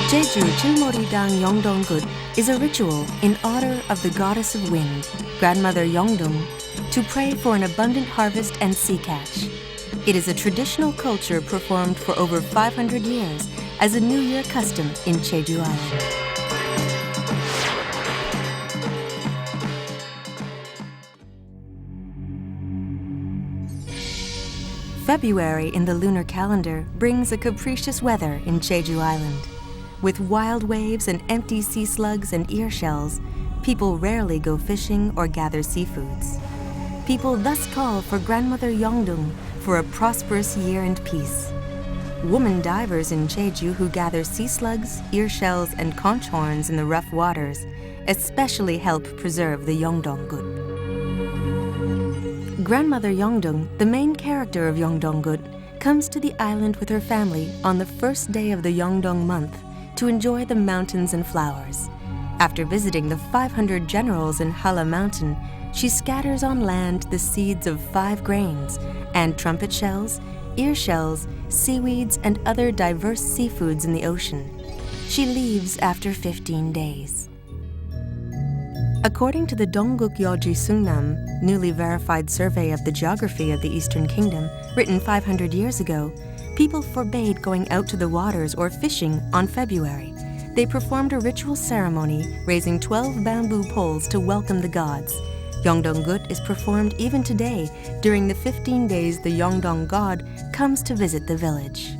Jeju Chilmeoridang Yeongdeunggut is a ritual in honor of the goddess of wind, Grandmother Yeongdeung, to pray for an abundant harvest and sea catch. It is a traditional culture performed for over 500 years as a New Year custom in Jeju Island. February in the lunar calendar brings a capricious weather in Jeju Island. With wild waves and empty sea slugs and ear shells, people rarely go fishing or gather seafoods. People thus call for Grandmother Yeongdeung for a prosperous year and peace. Woman divers in Jeju who gather sea slugs, ear shells, and conch horns in the rough waters especially help preserve the Yeongdeunggut. Grandmother Yeongdeung, the main character of Yeondeunggut, comes to the island with her family on the first day of the Yeongdeung month to enjoy the mountains and flowers. After visiting the 500 generals in Hala Mountain, she scatters on land the seeds of 5 grains and trumpet shells, ear shells, seaweeds, and other diverse seafoods in the ocean. She leaves after 15 days. According to the Dongguk Yeoji Sungnam, newly verified survey of the geography of the Eastern Kingdom, written 500 years ago, people forbade going out to the waters or fishing on February. They performed a ritual ceremony, raising 12 bamboo poles to welcome the gods. Yeondeunggut is performed even today during the 15 days the Yeongdeung god comes to visit the village.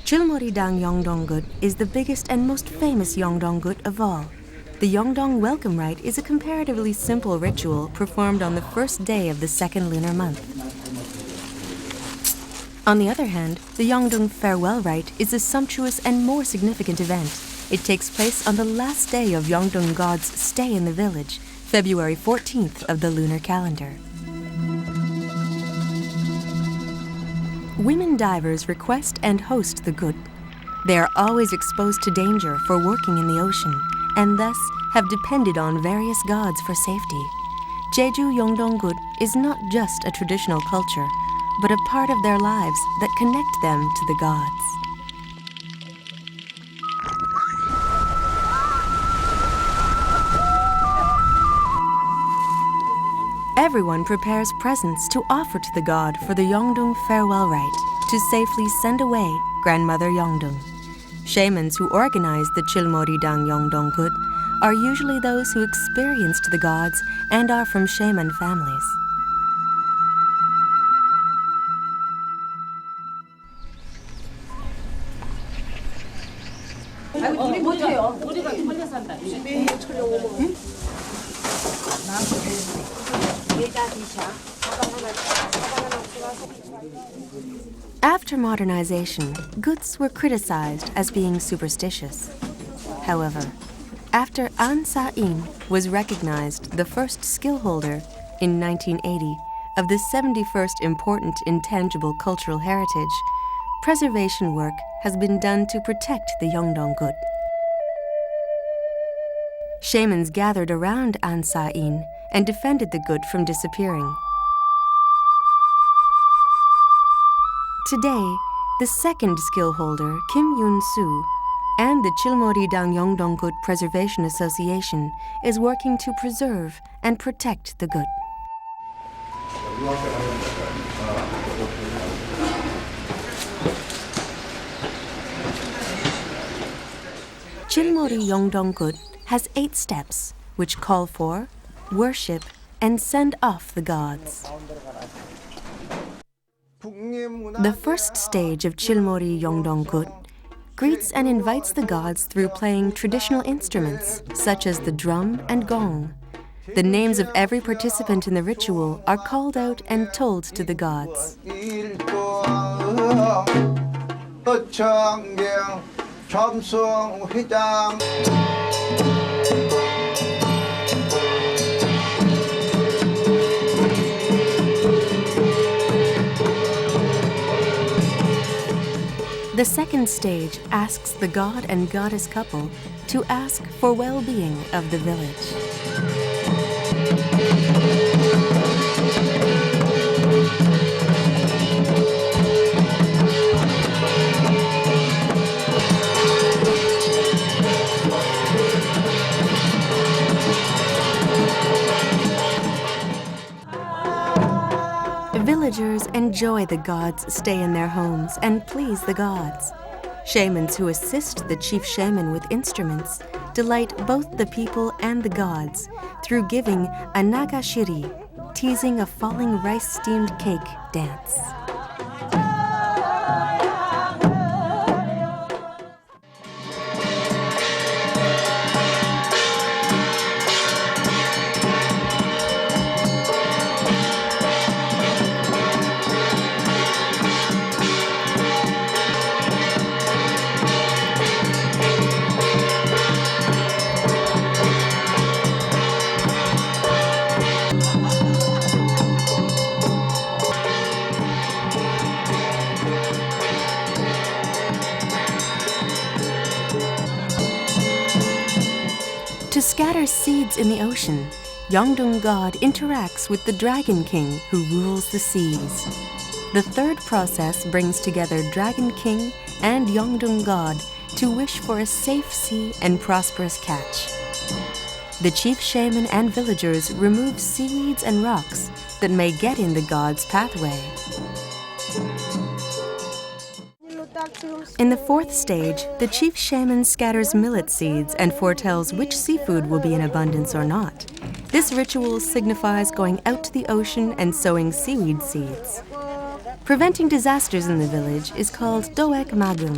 Chilmeoridang Yeongdeunggut is the biggest and most famous Yeondeunggut of all. The Yeondeung Welcome Rite is a comparatively simple ritual performed on the first day of the second lunar month. On the other hand, the Yeondeung Farewell Rite is a sumptuous and more significant event. It takes place on the last day of Yeondeung god's stay in the village, February 14th of the lunar calendar. Women divers request and host the gut. They are always exposed to danger for working in the ocean, and thus have depended on various gods for safety. Jeju Yeondeunggut is not just a traditional culture, but a part of their lives that connect them to the gods. Everyone prepares presents to offer to the god for the Yeondeung Farewell Rite to safely send away Grandmother Yeongdeung. Shamans who organize the Chilmeoridang Yeongdeunggut are usually those who experienced the gods and are from shaman families. After modernization, guts were criticized as being superstitious. However, after An Sa-in was recognized the first skill holder in 1980 of the 71st important intangible cultural heritage, preservation work has been done to protect the Yeondeunggut. Shamans gathered around An Sa-in and defended the gut from disappearing. Today, the second skill holder, Kim Yoon-soo, and the Chilmeoridang Yeongdeunggut Preservation Association is working to preserve and protect the gut. Chilmeori Yeongdeunggut has 8 steps, which call for, worship, and send off the gods. The first stage of Chilmeori Yeongdeunggut greets and invites the gods through playing traditional instruments, such as the drum and gong. The names of every participant in the ritual are called out and told to the gods. The second stage asks the god and goddess couple to ask for well-being of the village. villagers enjoy the gods' stay in their homes and please the gods. Shamans who assist the chief shaman with instruments delight both the people and the gods through giving a nagashiri, teasing a falling rice-steamed cake dance. To scatter seeds in the ocean, Yeondeung God interacts with the Dragon King who rules the seas. The third process brings together Dragon King and Yeondeung God to wish for a safe sea and prosperous catch. The chief shaman and villagers remove seaweeds and rocks that may get in the god's pathway. In the fourth stage, the chief shaman scatters millet seeds and foretells which seafood will be in abundance or not. This ritual signifies going out to the ocean and sowing seaweed seeds. Preventing disasters in the village is called doek magum.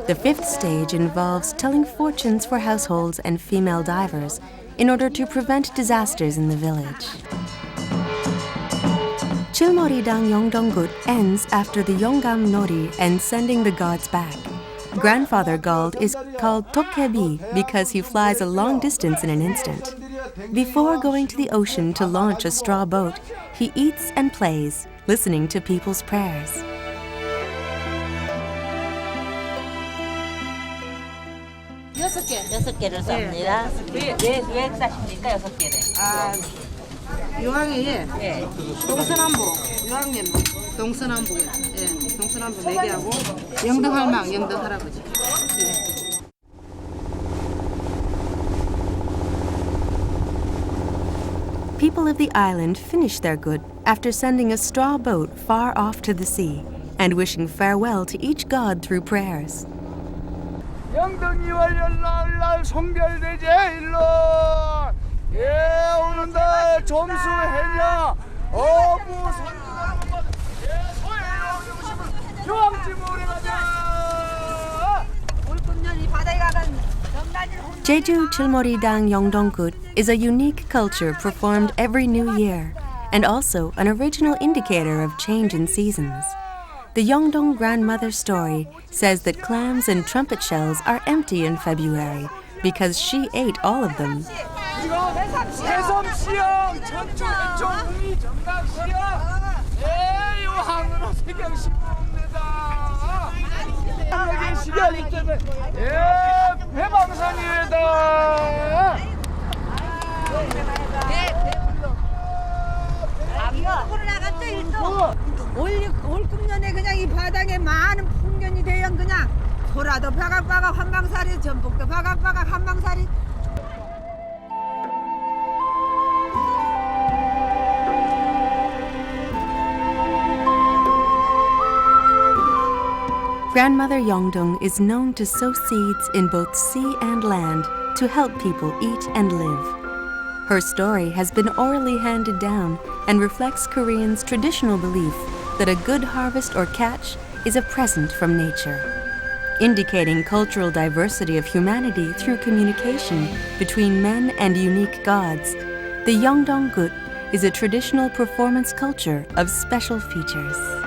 The fifth stage involves telling fortunes for households and female divers in order to prevent disasters in the village. Chilmeoridang Yeongdeunggut ends after the Yeongam Nori and sending the gods back. Grandfather God is called Tokkebi because he flies a long distance in an instant. Before going to the ocean to launch a straw boat, he eats and plays, listening to people's prayers. 여섯 개를 쌉니다. 왜 싸십니까? 6개를. 요항이 동서남북 요항님 동서남북 동서남북 4개하고 영등할망 영등 할아버지. People of the island finish their good after sending a straw boat far off to the sea and wishing farewell to each god through prayers. 영등이와 연락날 송별되제 일로 오는 날 점수해냐 어부 선수가 소해요 오시면 요함지 모래가자 올금년이 바다에 가면 Jeju Chilmeoridang Yeongdeunggut is a unique culture performed every new year and also an original indicator of change in seasons. The Yeongdeung grandmother story says that clams and trumpet shells are empty in February because she ate all of them. 해섬시영 전주 이쪽 웅이 정각시영 요항으로 세경시입니다 여기 시경이 때문에 배방선이다 올라갔죠 일도 올금년에 그냥 이 바닥에 많은 풍년이 대형 그냥 소라도 바각바각 한방살이 전복도 바각바각 한방살이. Grandmother Yeongdeung is known to sow seeds in both sea and land to help people eat and live. Her story has been orally handed down and reflects Koreans' traditional belief that a good harvest or catch is a present from nature. Indicating cultural diversity of humanity through communication between men and unique gods, the Yeongdeunggut is a traditional performance culture of special features.